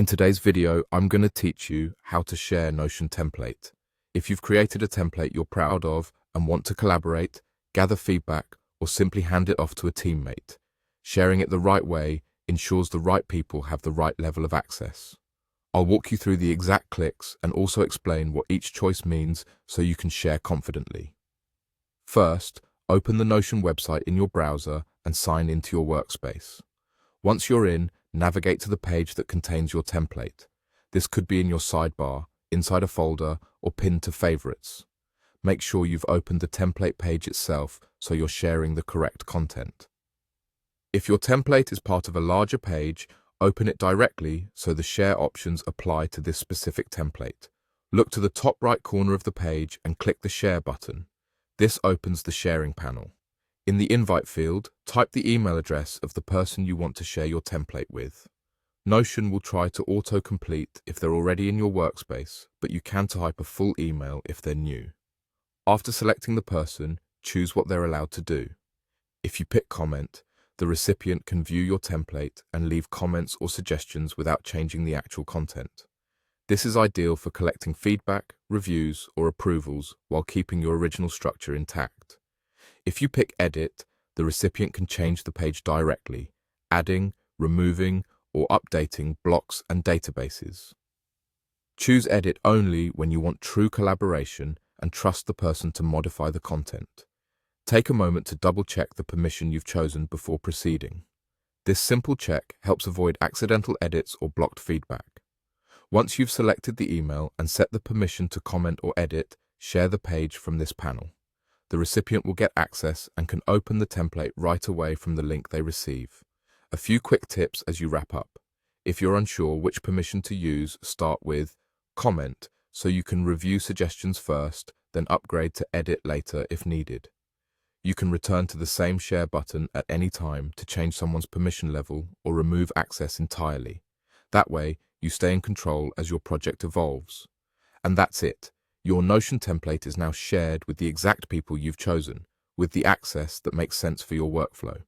In today's video, I'm going to teach you how to share Notion template. If you've created a template you're proud of and want to collaborate, gather feedback, or simply hand it off to a teammate, sharing it the right way ensures the right people have the right level of access. I'll walk you through the exact clicks and also explain what each choice means so you can share confidently. First, open the Notion website in your browser and sign into your workspace. Once you're in, navigate to the page that contains your template. This could be in your sidebar, inside a folder, or pinned to favorites. Make sure you've opened the template page itself so you're sharing the correct content. If your template is part of a larger page, open it directly so the share options apply to this specific template. Look to the top right corner of the page and click the Share button. This opens the sharing panel. In the invite field, type the email address of the person you want to share your template with. Notion will try to auto-complete if they're already in your workspace, but you can type a full email if they're new. After selecting the person, choose what they're allowed to do. If you pick comment, the recipient can view your template and leave comments or suggestions without changing the actual content. This is ideal for collecting feedback, reviews, or approvals while keeping your original structure intact. If you pick Edit, the recipient can change the page directly, adding, removing, or updating blocks and databases. Choose Edit only when you want true collaboration and trust the person to modify the content. Take a moment to double-check the permission you've chosen before proceeding. This simple check helps avoid accidental edits or blocked feedback. Once you've selected the email and set the permission to comment or edit, share the page from this panel. The recipient will get access and can open the template right away from the link they receive. A few quick tips as you wrap up. If you're unsure which permission to use, start with comment so you can review suggestions first, then upgrade to edit later if needed. You can return to the same share button at any time to change someone's permission level or remove access entirely. That way, you stay in control as your project evolves. And that's it. Your Notion template is now shared with the exact people you've chosen, with the access that makes sense for your workflow.